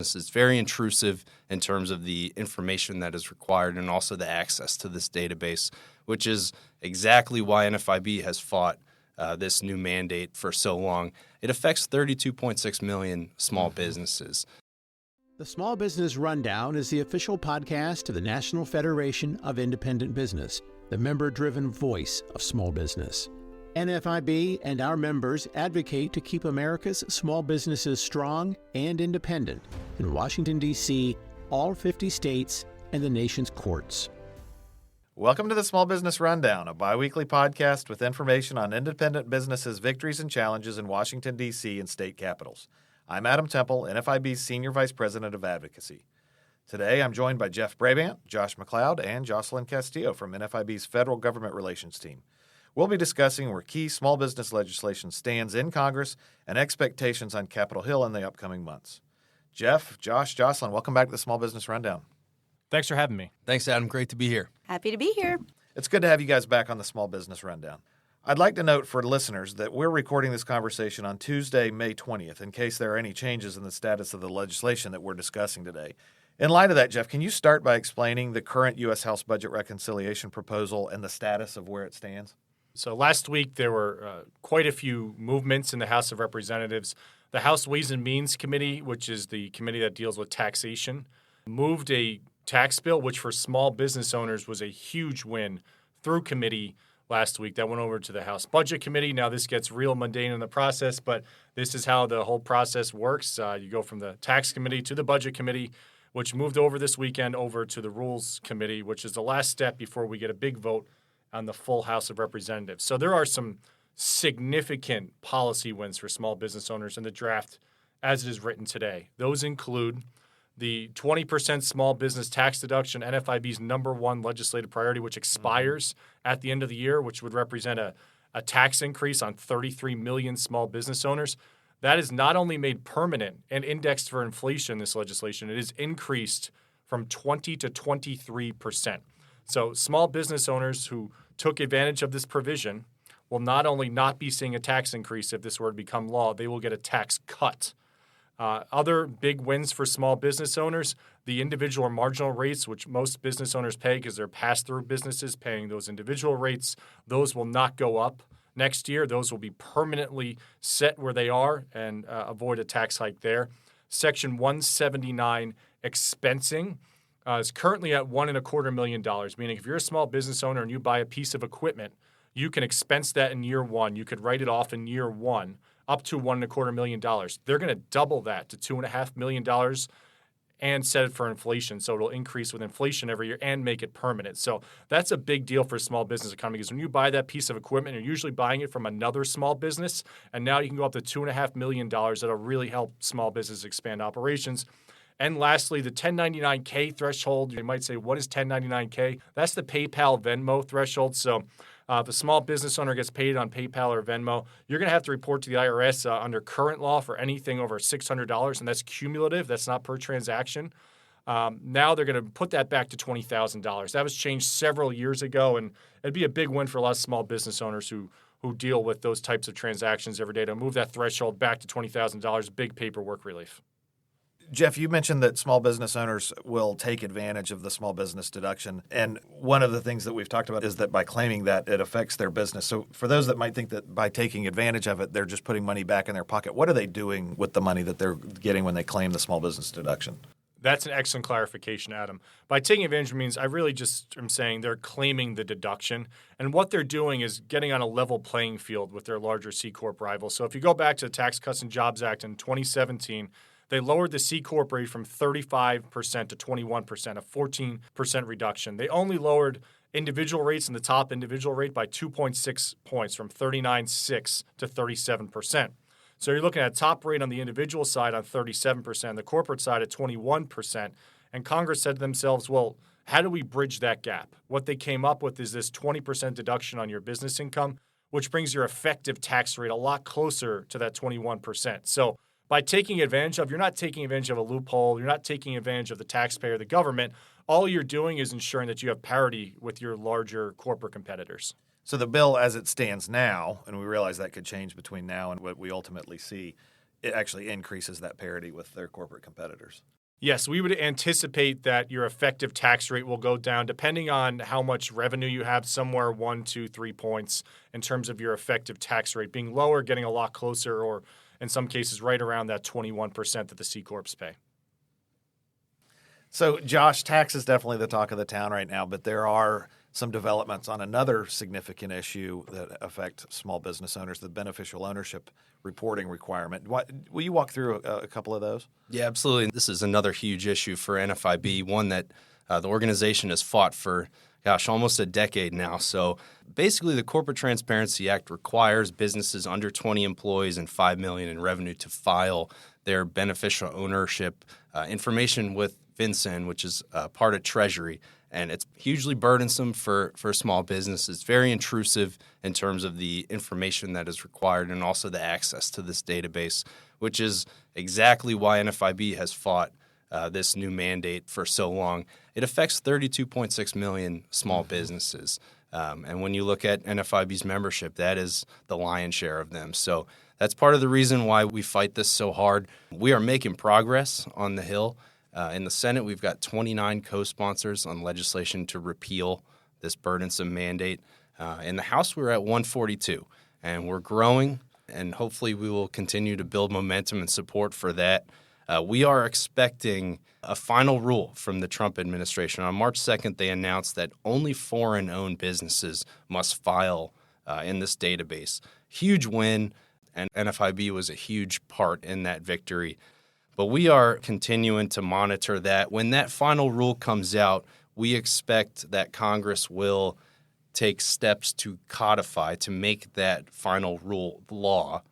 This is very intrusive in terms of the information that is required and also the access to this database, which is exactly why NFIB has fought this new mandate for so long. It affects 32.6 million small businesses. The Small Business Rundown is the official podcast of the National Federation of Independent Business, the member-driven voice of small business. NFIB and our members advocate to keep America's small businesses strong and independent in Washington, D.C., all 50 states, and the nation's courts. Welcome to the Small Business Rundown, a biweekly podcast with information on independent businesses' victories and challenges in Washington, D.C. and state capitals. I'm Adam Temple, NFIB's Senior Vice President of Advocacy. Today, I'm joined by Jeff Brabant, Josh McLeod, and Josselin Castillo from NFIB's Federal Government Relations Team. We'll be discussing where key small business legislation stands in Congress and expectations on Capitol Hill in the upcoming months. Jeff, Josh, Josselin, welcome back to the Small Business Rundown. Thanks for having me. Thanks, Adam. Great to be here. Happy to be here. It's good to have you guys back on the Small Business Rundown. I'd like to note for listeners that we're recording this conversation on Tuesday, May 20th, in case there are any changes in the status of the legislation that we're discussing today. In light of that, Jeff, can you start by explaining the current U.S. House budget reconciliation proposal and the status of where it stands? So last week, there were quite a few movements in the House of Representatives. The House Ways and Means Committee, which is the committee that deals with taxation, moved a tax bill, which for small business owners was a huge win through committee last week. That went over to the House Budget Committee. Now this gets real mundane in the process, but this is how the whole process works. You go from the Tax Committee to the Budget Committee, which moved over this weekend over to the Rules Committee, which is the last step before we get a big vote on the full House of Representatives. So there are some significant policy wins for small business owners in the draft as it is written today. Those include the 20% small business tax deduction, NFIB's number one legislative priority, which expires at the end of the year, which would represent a tax increase on 33 million small business owners. That is not only made permanent and indexed for inflation, this legislation, it is increased from 20 to 23%. So small business owners who took advantage of this provision will not only not be seeing a tax increase if this were to become law, they will get a tax cut. Other big wins for small business owners, the individual or marginal rates, which most business owners pay because they're pass-through businesses paying those individual rates, those will not go up next year. Those will be permanently set where they are and avoid a tax hike there. Section 179 expensing is currently at $1.25 million, meaning if you're a small business owner and you buy a piece of equipment, you can expense that in year one. You could write it off in year one, up to $1.25 million. They're going to double that to $2.5 million and set it for inflation. So it'll increase with inflation every year and make it permanent. So that's a big deal for small business economy because when you buy that piece of equipment, you're usually buying it from another small business, and now you can go up to $2.5 million. That'll really help small business expand operations. And lastly, the 1099K threshold. You might say, what is 1099K? That's the PayPal Venmo threshold. So if a small business owner gets paid on PayPal or Venmo, you're going to have to report to the IRS under current law for anything over $600, and that's cumulative. That's not per transaction. Now they're going to put that back to $20,000. That was changed several years ago, and it'd be a big win for a lot of small business owners who deal with those types of transactions every day to move that threshold back to $20,000, big paperwork relief. Jeff, you mentioned that small business owners will take advantage of the small business deduction. And one of the things that we've talked about is that by claiming that, it affects their business. So for those that might think that by taking advantage of it, they're just putting money back in their pocket, what are they doing with the money that they're getting when they claim the small business deduction? That's an excellent clarification, Adam. By taking advantage means I really just am saying they're claiming the deduction. And what they're doing is getting on a level playing field with their larger C Corp rivals. So if you go back to the Tax Cuts and Jobs Act in 2017, they lowered the C Corp rate from 35% to 21%, a 14% reduction. They only lowered individual rates in the top individual rate by 2.6 points from 39.6 to 37%. So you're looking at top rate on the individual side on 37%, the corporate side at 21%. And Congress said to themselves, well, how do we bridge that gap? What they came up with is this 20% deduction on your business income, which brings your effective tax rate a lot closer to that 21%. So by taking advantage of, you're not taking advantage of a loophole, you're not taking advantage of the taxpayer, the government. All you're doing is ensuring that you have parity with your larger corporate competitors. So the bill as it stands now, and we realize that could change between now and what we ultimately see, it actually increases that parity with their corporate competitors. Yes, we would anticipate that your effective tax rate will go down depending on how much revenue you have, somewhere 1, 2, 3 points in terms of your effective tax rate being lower, getting a lot closer, or in some cases right around that 21% that the C Corps pay. So, Josh, tax is definitely the talk of the town right now, but there are some developments on another significant issue that affect small business owners, the beneficial ownership reporting requirement. Will you walk through a couple of those? Yeah, absolutely. This is another huge issue for NFIB, one that the organization has fought for, almost a decade now. So basically, the Corporate Transparency Act requires businesses under 20 employees and $5 million in revenue to file their beneficial ownership information with FinCEN, which is part of Treasury. And it's hugely burdensome for small business. It's very intrusive in terms of the information that is required and also the access to this database, which is exactly why NFIB has fought this new mandate for so long. It affects 32.6 million small businesses. And when you look at NFIB's membership, that is the lion's share of them. So that's part of the reason why we fight this so hard. We are making progress on the Hill. In the Senate, we've got 29 co-sponsors on legislation to repeal this burdensome mandate. In the House, we're at 142, and we're growing, and hopefully we will continue to build momentum and support for that. We are expecting a final rule from the Trump administration. On March 2nd, they announced that only foreign-owned businesses must file in this database. Huge win, and NFIB was a huge part in that victory. But we are continuing to monitor that. When that final rule comes out, we expect that Congress will take steps to codify, to make that final rule law,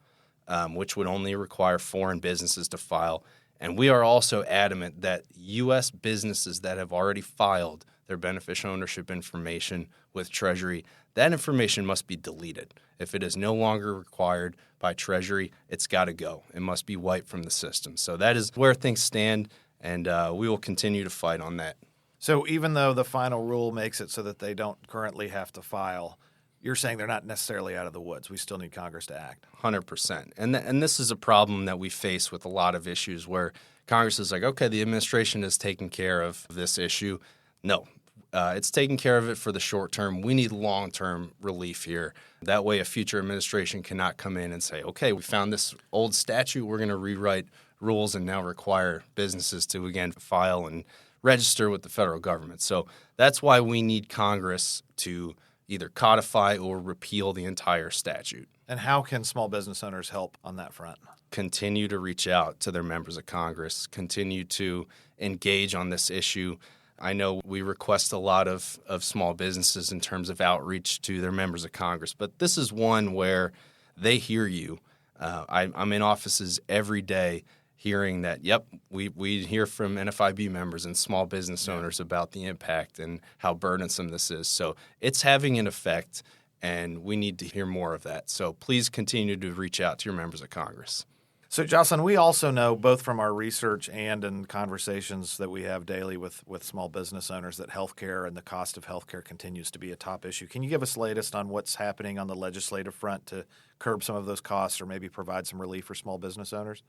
which would only require foreign businesses to file. And we are also adamant that U.S. businesses that have already filed their beneficial ownership information with Treasury, that information must be deleted. If it is no longer required by Treasury, it's got to go. It must be wiped from the system. So that is where things stand, and we will continue to fight on that. So even though the final rule makes it so that they don't currently have to file, you're saying they're not necessarily out of the woods. We still need Congress to act. 100%. And this is a problem that we face with a lot of issues where Congress is like, okay, the administration is taking care of this issue. No, it's taking care of it for the short term. We need long-term relief here. That way a future administration cannot come in and say, okay, we found this old statute. We're going to rewrite rules and now require businesses to, again, file and register with the federal government. So that's why we need Congress to either codify or repeal the entire statute. And how can small business owners help on that front? Continue to reach out to their members of Congress, continue to engage on this issue. I know we request a lot of small businesses in terms of outreach to their members of Congress, but this is one where they hear you. I'm in offices every day hearing that, yep, we hear from NFIB members and small business owners about the impact and how burdensome this is. So it's having an effect, and we need to hear more of that. So please continue to reach out to your members of Congress. So, Josselin, we also know, both from our research and in conversations that we have daily with small business owners, that healthcare and the cost of healthcare continues to be a top issue. Can you give us the latest on what's happening on the legislative front to curb some of those costs or maybe provide some relief for small business owners?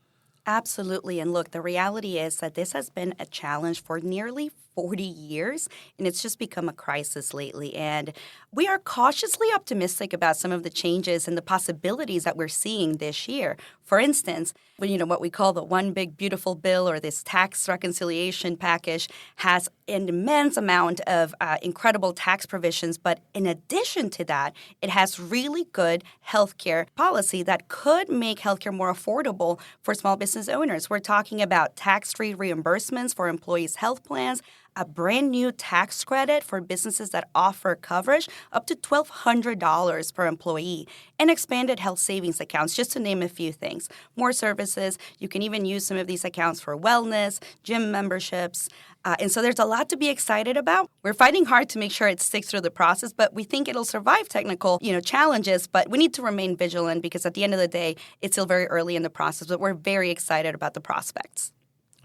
Absolutely. And look, the reality is that this has been a challenge for nearly 40 years, and it's just become a crisis lately. And we are cautiously optimistic about some of the changes and the possibilities that we're seeing this year. For instance, what we call the One Big Beautiful Bill, or this tax reconciliation package, has an immense amount of incredible tax provisions. But in addition to that, it has really good healthcare policy that could make healthcare more affordable for small business owners. We're talking about tax-free reimbursements for employees' health plans, a brand new tax credit for businesses that offer coverage up to $1,200 per employee, and expanded health savings accounts, just to name a few things. More services. You can even use some of these accounts for wellness, gym memberships. And so there's a lot to be excited about. We're fighting hard to make sure it sticks through the process, but we think it'll survive technical, challenges. But we need to remain vigilant because at the end of the day, it's still very early in the process, but we're very excited about the prospects.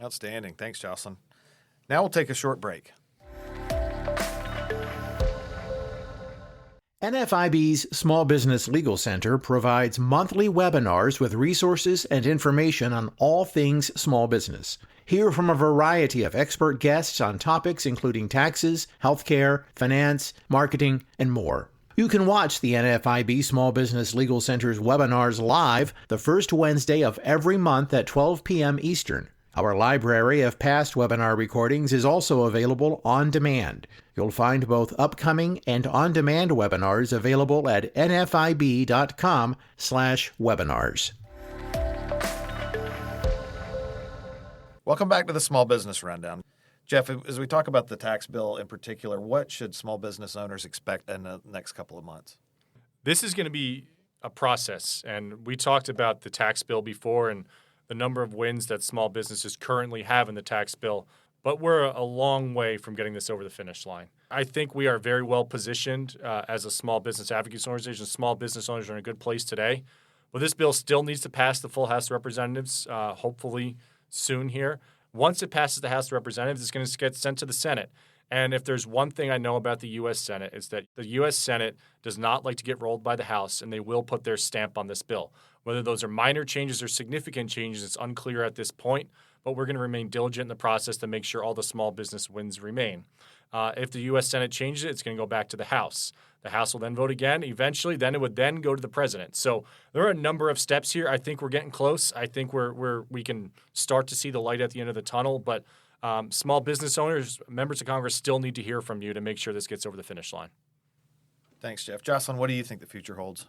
Outstanding. Thanks, Josselin. Now we'll take a short break. NFIB's Small Business Legal Center provides monthly webinars with resources and information on all things small business. Hear from a variety of expert guests on topics including taxes, healthcare, finance, marketing, and more. You can watch the NFIB Small Business Legal Center's webinars live the first Wednesday of every month at 12 p.m. Eastern. Our library of past webinar recordings is also available on demand. You'll find both upcoming and on-demand webinars available at nfib.com/webinars. Welcome back to the Small Business Rundown. Jeff, as we talk about the tax bill in particular, what should small business owners expect in the next couple of months? This is going to be a process, and we talked about the tax bill before and the number of wins that small businesses currently have in the tax bill, but we're a long way from getting this over the finish line. I think we are very well positioned as a small business advocacy organization. Small business owners are in a good place today, but this bill still needs to pass the full House of Representatives, hopefully soon here. Once it passes the House of Representatives, it's going to get sent to the Senate. And if there's one thing I know about the U.S. Senate, it's that the U.S. Senate does not like to get rolled by the House, and they will put their stamp on this bill. Whether those are minor changes or significant changes, it's unclear at this point, but we're going to remain diligent in the process to make sure all the small business wins remain. If the U.S. Senate changes it, it's going to go back to the House. The House will then vote again. Eventually, then it would then go to the president. So there are a number of steps here. I think we're getting close. I think we can start to see the light at the end of the tunnel, but small business owners, members of Congress still need to hear from you to make sure this gets over the finish line. Thanks, Jeff. Josselin, what do you think the future holds?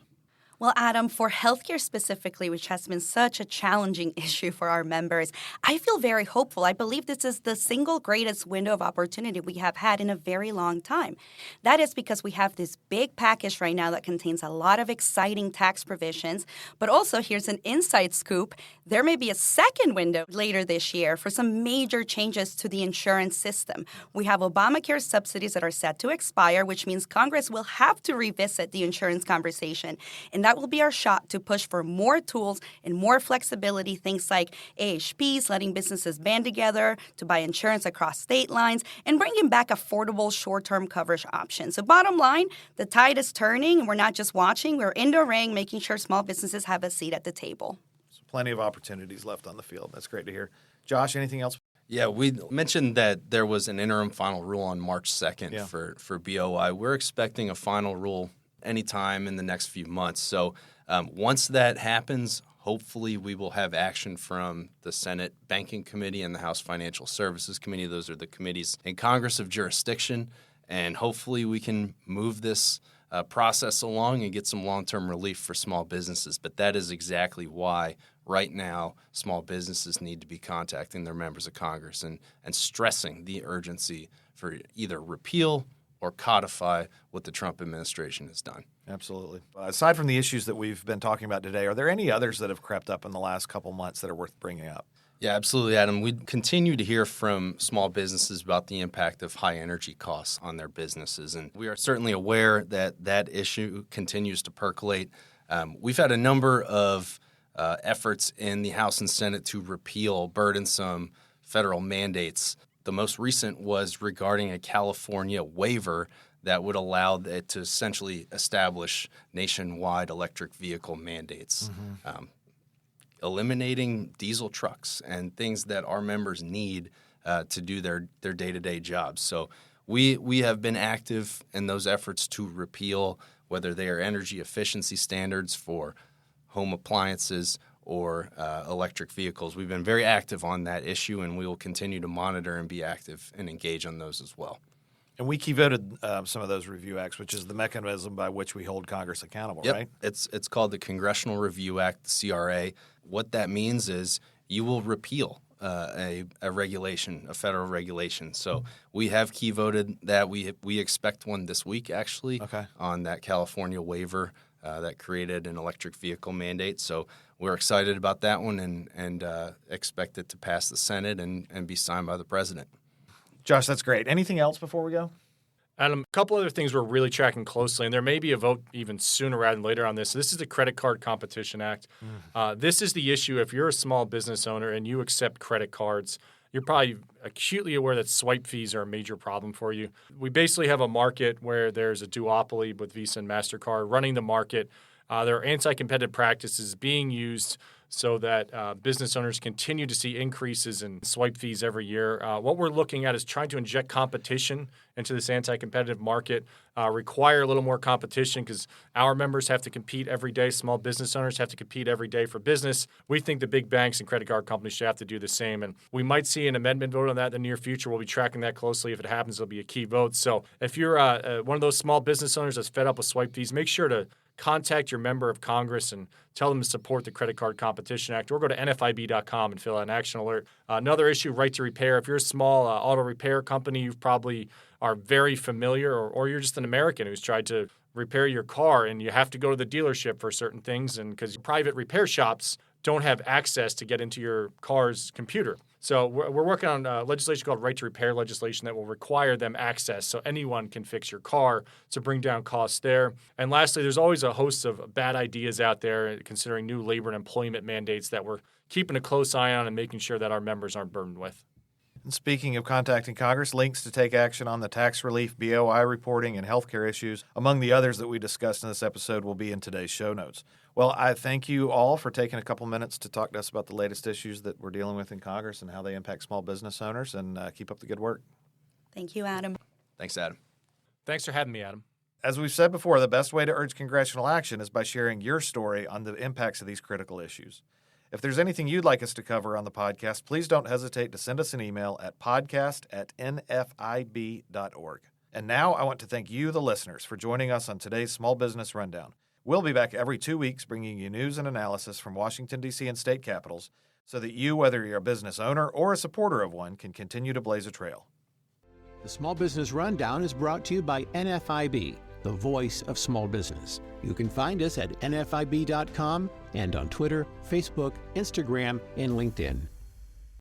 Well, Adam, for healthcare specifically, which has been such a challenging issue for our members, I feel very hopeful. I believe this is the single greatest window of opportunity we have had in a very long time. That is because we have this big package right now that contains a lot of exciting tax provisions, but also here's an inside scoop. There may be a second window later this year for some major changes to the insurance system. We have Obamacare subsidies that are set to expire, which means Congress will have to revisit the insurance conversation. And that will be our shot to push for more tools and more flexibility, things like AHPs, letting businesses band together to buy insurance across state lines, and bringing back affordable short-term coverage options. So bottom line, the tide is turning, and we're not just watching, we're in the ring, making sure small businesses have a seat at the table. So plenty of opportunities left on the field. That's great to hear. Josh, anything else? Yeah, we mentioned that there was an interim final rule on March 2nd for BOI. We're expecting a final rule anytime in the next few months. So once that happens, hopefully we will have action from the Senate Banking Committee and the House Financial Services Committee. Those are the committees in Congress of jurisdiction. And hopefully we can move this process along and get some long-term relief for small businesses. But that is exactly why right now small businesses need to be contacting their members of Congress and stressing the urgency for either repeal or codify what the Trump administration has done. Absolutely. Aside from the issues that we've been talking about today, are there any others that have crept up in the last couple months that are worth bringing up? Yeah, absolutely, Adam. We continue to hear from small businesses about the impact of high energy costs on their businesses, and we are certainly aware that that issue continues to percolate. We've had a number of efforts in the House and Senate to repeal burdensome federal mandates. The most recent was regarding a California waiver that would allow it to essentially establish nationwide electric vehicle mandates, eliminating diesel trucks and things that our members need to do their day-to-day jobs. So we have been active in those efforts to repeal, whether they are energy efficiency standards for home appliances or electric vehicles. We've been very active on that issue, and we will continue to monitor and be active and engage on those as well. And we key voted some of those review acts, which is the mechanism by which we hold Congress accountable, right? It's called the Congressional Review Act, the CRA. What that means is you will repeal a regulation, a federal regulation. So we have key voted that. We expect one this week, actually, on that California waiver that created an electric vehicle mandate. So we're excited about that one and expect it to pass the Senate and be signed by the president. Josh, that's great. Anything else before we go? Adam, a couple other things we're really tracking closely, and there may be a vote even sooner rather than later on this. This is the Credit Card Competition Act. This is the issue. If you're a small business owner and you accept credit cards, you're probably acutely aware that swipe fees are a major problem for you. We basically have a market where there's a duopoly with Visa and MasterCard running the market. There are anti-competitive practices being used so that business owners continue to see increases in swipe fees every year. What we're looking at is trying to inject competition into this anti-competitive market, require a little more competition because our members have to compete every day. Small business owners have to compete every day for business. We think the big banks and credit card companies should have to do the same. And we might see an amendment vote on that in the near future. We'll be tracking that closely. If it happens, it'll be a key vote. So if you're one of those small business owners that's fed up with swipe fees, make sure to contact your member of Congress and tell them to support the Credit Card Competition Act, or go to NFIB.com and fill out an action alert. Another issue, right to repair. If you're a small auto repair company, you probably are very familiar, or you're just an American who's tried to repair your car and you have to go to the dealership for certain things, and because private repair shops don't have access to get into your car's computer. So we're working on legislation called Right to Repair legislation that will require them access so anyone can fix your car to bring down costs there. And lastly, there's always a host of bad ideas out there considering new labor and employment mandates that we're keeping a close eye on and making sure that our members aren't burdened with. And speaking of contacting Congress, links to take action on the tax relief, BOI reporting, and healthcare issues, among the others that we discussed in this episode, will be in today's show notes. Well, I thank you all for taking a couple minutes to talk to us about the latest issues that we're dealing with in Congress and how they impact small business owners, and keep up the good work. Thank you, Adam. Thanks, Adam. Thanks for having me, Adam. As we've said before, the best way to urge congressional action is by sharing your story on the impacts of these critical issues. If there's anything you'd like us to cover on the podcast, please don't hesitate to send us an email at podcast@nfib.org. And now I want to thank you, the listeners, for joining us on today's Small Business Rundown. We'll be back every 2 weeks bringing you news and analysis from Washington, D.C. and state capitals so that you, whether you're a business owner or a supporter of one, can continue to blaze a trail. The Small Business Rundown is brought to you by NFIB, the voice of small business. You can find us at nfib.com and on Twitter, Facebook, Instagram, and LinkedIn.